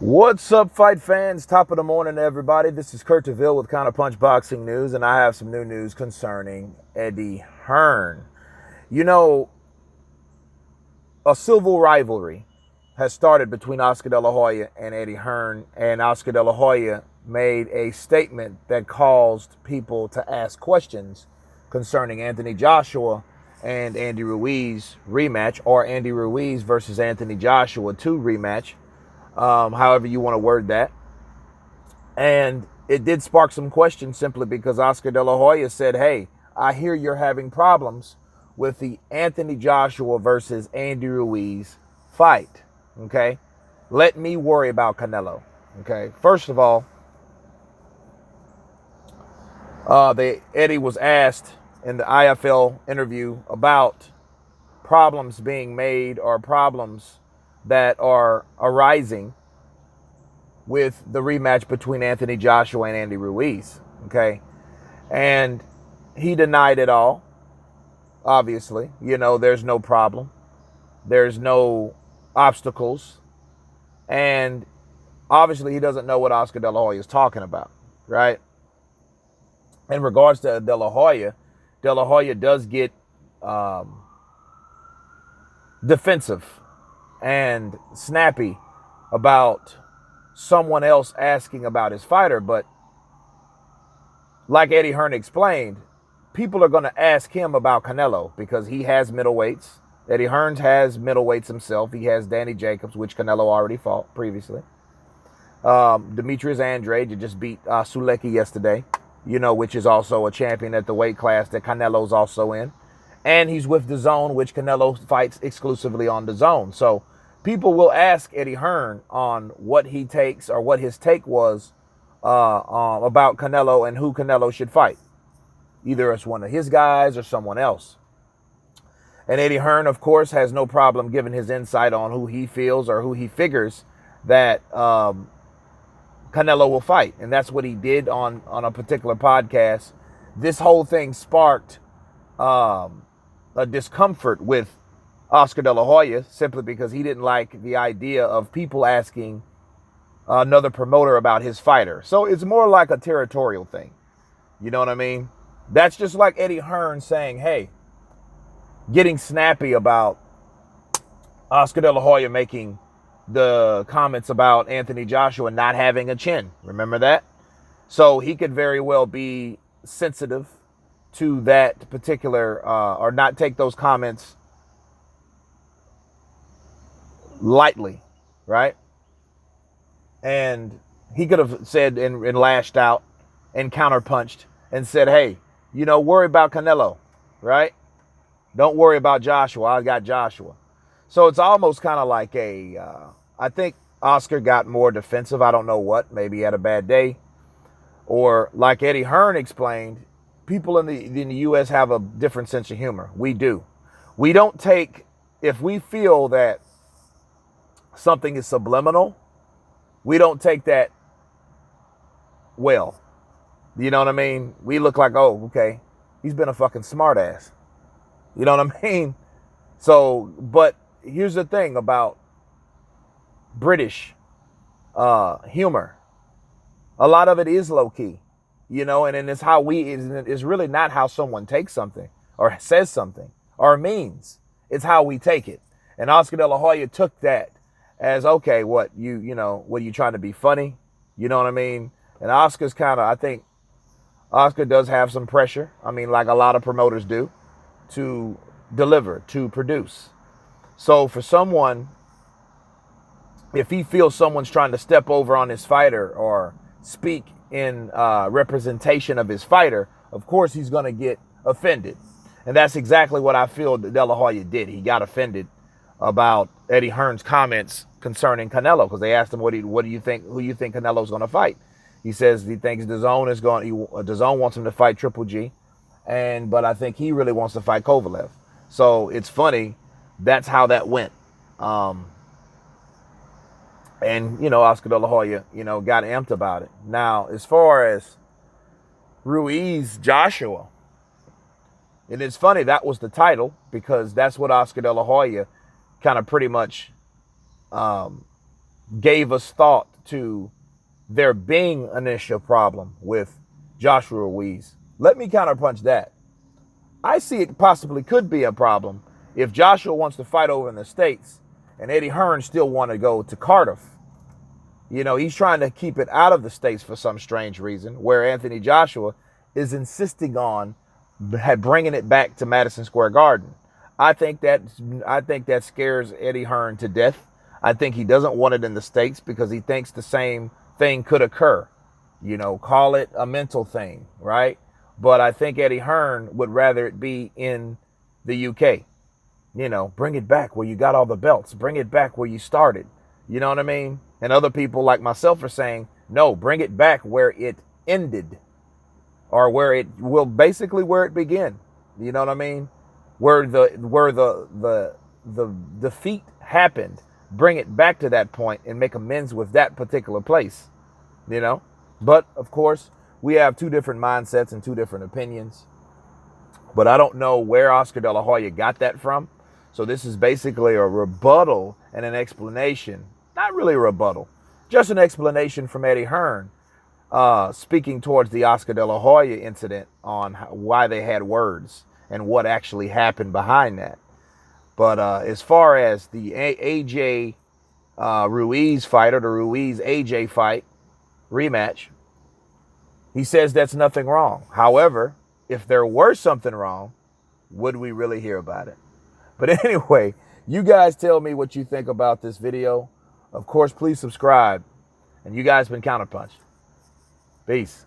What's up, fight fans? Top of the morning, everybody. This is Kurt DeVille with Counterpunch Boxing News, and I have some new news concerning Eddie Hearn. You know, a civil rivalry has started between Oscar De La Hoya and Eddie Hearn, and Oscar De La Hoya made a statement that caused people to ask questions concerning Anthony Joshua and Andy Ruiz rematch, or Andy Ruiz versus Anthony Joshua 2 rematch. However you want to word that. And it did spark some questions simply because Oscar De La Hoya said, hey, I hear you're having problems with the Anthony Joshua versus Andy Ruiz fight. Okay. Let me worry about Canelo. Okay. First of all, Eddie was asked in the IFL interview about problems being made or problems that are arising with the rematch between Anthony Joshua and Andy Ruiz. Okay. And he denied it all. Obviously, there's no problem. There's no obstacles. And obviously he doesn't know what Oscar De La Hoya is talking about, right? In regards to De La Hoya does get defensive and snappy about someone else asking about his fighter. But like Eddie Hearn explained, people are going to ask him about Canelo because he has middleweights. Eddie Hearn has middleweights himself. He has Danny Jacobs, which Canelo already fought previously. Demetrius Andrade just beat Suleki yesterday, which is also a champion at the weight class that Canelo's also in. And he's with DAZN, which Canelo fights exclusively on DAZN. So people will ask Eddie Hearn on what he takes or what his take was about Canelo and who Canelo should fight. Either as one of his guys or someone else. And Eddie Hearn, of course, has no problem giving his insight on who he feels or who he figures that Canelo will fight. And that's what he did on a particular podcast. This whole thing sparked a discomfort with Oscar De La Hoya simply because he didn't like the idea of people asking another promoter about his fighter. So it's more like a territorial thing. You know what I mean? That's just like Eddie Hearn saying, hey, getting snappy about Oscar De La Hoya making the comments about Anthony Joshua not having a chin. Remember that? So he could very well be sensitive to that particular, or not take those comments lightly, right? And he could have said and lashed out and counterpunched and said, hey, worry about Canelo, right? Don't worry about Joshua. I got Joshua. So it's almost kind of like I think Oscar got more defensive. I don't know what. Maybe he had a bad day. Or like Eddie Hearn explained, people in the U.S. have a different sense of humor. We do. We don't take, if we feel that something is subliminal, we don't take that well. You know what I mean? We look like, oh, okay, he's been a fucking smartass. You know what I mean? So, but here's the thing about British humor. A lot of it is low key, and it's how it's really not how someone takes something or says something or means. It's how we take it. And Oscar De La Hoya took that as, okay, what are you trying to be funny? You know what I mean? And Oscar's I think Oscar does have some pressure. I mean, like a lot of promoters do, to deliver, to produce. So for someone, if he feels someone's trying to step over on his fighter or speak in representation of his fighter, of course he's going to get offended. And that's exactly what I feel De La Hoya did. He got offended about Eddie Hearn's comments concerning Canelo because they asked him, what do you think, who you think Canelo's going to fight? He says he thinks DAZN wants him to fight Triple G, but I think he really wants to fight Kovalev. So it's funny. That's how that went. And Oscar De La Hoya, got amped about it. Now, as far as Ruiz Joshua, and it's funny, that was the title because that's what Oscar De La Hoya kind of pretty much gave us thought to there being an initial problem with Joshua Ruiz. Let me counterpunch that. I see it possibly could be a problem if Joshua wants to fight over in the States and Eddie Hearn still want to go to Cardiff. You know, he's trying to keep it out of the States for some strange reason, where Anthony Joshua is insisting on bringing it back to Madison Square Garden. I think that scares Eddie Hearn to death. I think he doesn't want it in the States because he thinks the same thing could occur. You know, call it a mental thing, right? But I think Eddie Hearn would rather it be in the UK. You know, bring it back where you got all the belts. Bring it back where you started. You know what I mean? And other people like myself are saying, no, bring it back where it ended. Or where it will basically where it began. You know what I mean? Where the defeat happened. Bring it back to that point and make amends with that particular place. You know? But of course, we have two different mindsets and two different opinions. But I don't know where Oscar De La Hoya got that from. So this is basically a rebuttal and an explanation. Not really a rebuttal. Just an explanation from Eddie Hearn. Speaking towards the Oscar De La Hoya incident on why they had words and what actually happened behind that. But as far as the AJ Ruiz fight or the Ruiz AJ fight rematch, he says that's nothing wrong. However, if there were something wrong, would we really hear about it? But anyway, you guys tell me what you think about this video. Of course, please subscribe. And you guys been Counterpunch. Peace.